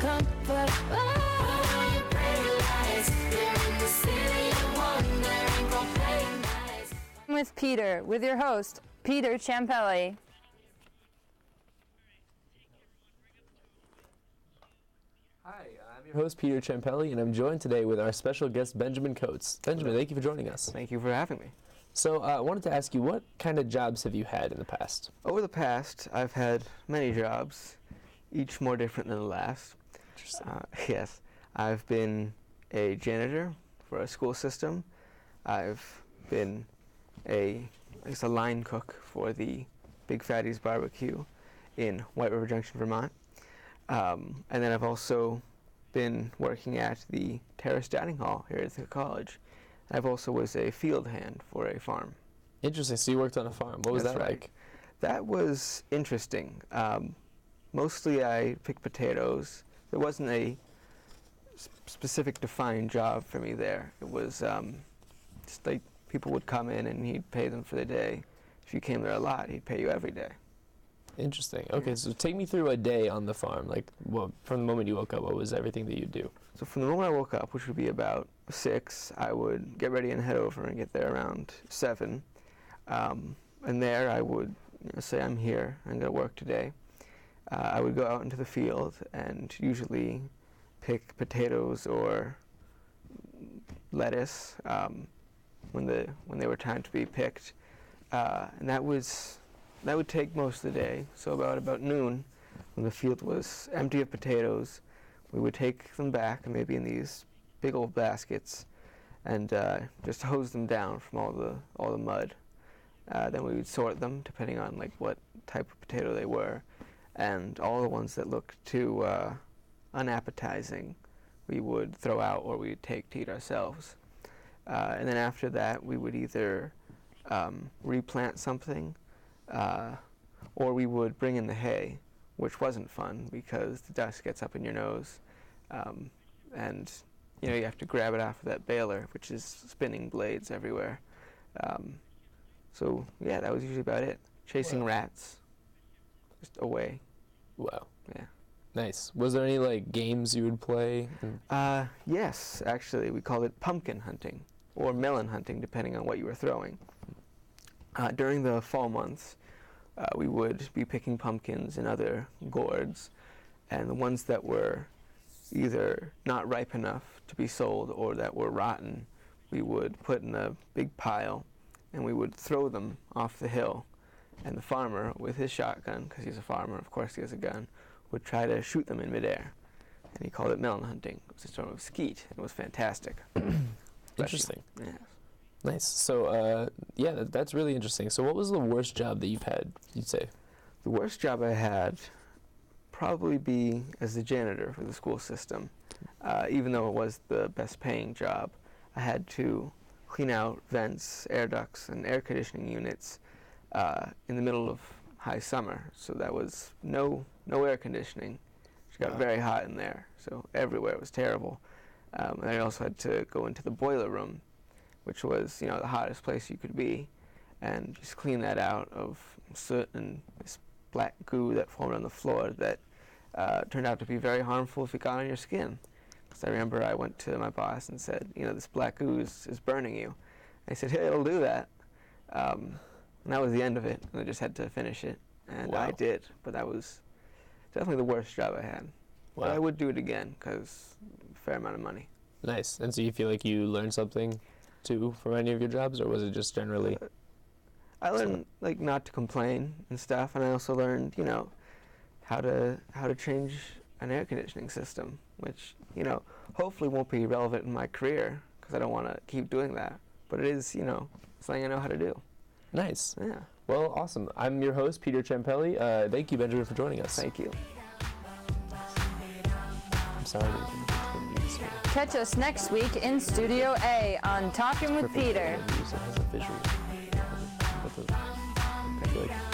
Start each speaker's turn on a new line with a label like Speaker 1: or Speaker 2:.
Speaker 1: comfort. Oh, you pretty lies. You're in the city of wonder and go play nice.
Speaker 2: With Peter, with your host, Peter Ciampelli.
Speaker 3: Hi, I'm your host, Peter Ciampelli, and I'm joined today with our special guest, Benjamin Coates. Benjamin, thank you for joining us.
Speaker 4: Thank you for having me.
Speaker 3: So I wanted to ask you, what kind of jobs have you had in the past?
Speaker 4: Over the past, I've had many jobs, each more different than the last.
Speaker 3: Interesting.
Speaker 4: Yes, I've been a janitor for a school system. I've been a line cook for the Big Fatty's Barbecue in White River Junction, Vermont. And then I've also been working at the Terrace Dining Hall here at the college. I've also was a field hand for a farm.
Speaker 3: Interesting. So you worked on a farm. What was
Speaker 4: That's
Speaker 3: that
Speaker 4: right.
Speaker 3: like?
Speaker 4: That was interesting. Mostly I picked potatoes. There wasn't a specific defined job for me there. It was just like people would come in and he'd pay them for the day. If you came there a lot, he'd pay you every day.
Speaker 3: Interesting. Okay, so take me through a day on the farm. Like, well, from the moment you woke up, what was everything that you do?
Speaker 4: So from the moment I woke up, which would be about 6, I would get ready and head over and get there around 7. And there I would say, I'm here, I'm going to work today. I would go out into the field and usually pick potatoes or lettuce when they were time to be picked. And that would take most of the day. So about noon, when the field was empty of potatoes, we would take them back, maybe in these big old baskets, and just hose them down from all the mud. Then we would sort them depending on like what type of potato they were, and all the ones that looked too unappetizing, we would throw out or we'd take to eat ourselves. And then after that, we would either replant something, or we would bring in the hay, which wasn't fun because the dust gets up in your nose, and you have to grab it off of that baler, which is spinning blades everywhere. So yeah, that was usually about it. Chasing rats, just away.
Speaker 3: Wow.
Speaker 4: Yeah.
Speaker 3: Nice. Was there any like games you would play?
Speaker 4: Yes, actually, we called it pumpkin hunting or melon hunting, depending on what you were throwing. During the fall months, we would be picking pumpkins in other gourds, and the ones that were either not ripe enough to be sold or that were rotten, we would put in a big pile, and we would throw them off the hill. And the farmer, with his shotgun, because he's a farmer, of course he has a gun, would try to shoot them in midair. And he called it melon hunting. It was a sort of skeet. It was fantastic.
Speaker 3: Interesting.
Speaker 4: Yes.
Speaker 3: Nice. So, yeah, that's really interesting. So what was the worst job that you've had, you'd say?
Speaker 4: The worst job I had probably be as the janitor for the school system. Even though it was the best paying job, I had to clean out vents, air ducts, and air conditioning units in the middle of high summer. So that was no air conditioning. It got very hot in there, so everywhere it was terrible. And I also had to go into the boiler room, which was the hottest place you could be, and just clean that out of soot and this black goo that formed on the floor that turned out to be very harmful if it got on your skin. Because I remember I went to my boss and said, this black goo is burning you. And he said, hey, it'll do that. And that was the end of it, and I just had to finish it, and
Speaker 3: Wow.
Speaker 4: I did. But that was definitely the worst job I had.
Speaker 3: Wow.
Speaker 4: But I would do it again because a fair amount of money.
Speaker 3: Nice. And so you feel like you learned something too from any of your jobs, or was it just generally?
Speaker 4: I learned like not to complain and stuff, and I also learned how to change an air conditioning system, which hopefully won't be relevant in my career because I don't want to keep doing that. But it is something I know how to do.
Speaker 3: Nice.
Speaker 4: Yeah.
Speaker 3: Well, awesome. I'm your host, Peter Ciampelli. Thank you, Benjamin, for joining us.
Speaker 4: Thank you.
Speaker 3: I'm sorry.
Speaker 2: Catch us next week in Studio A on Talking with Peter.
Speaker 3: It has a visual. I feel like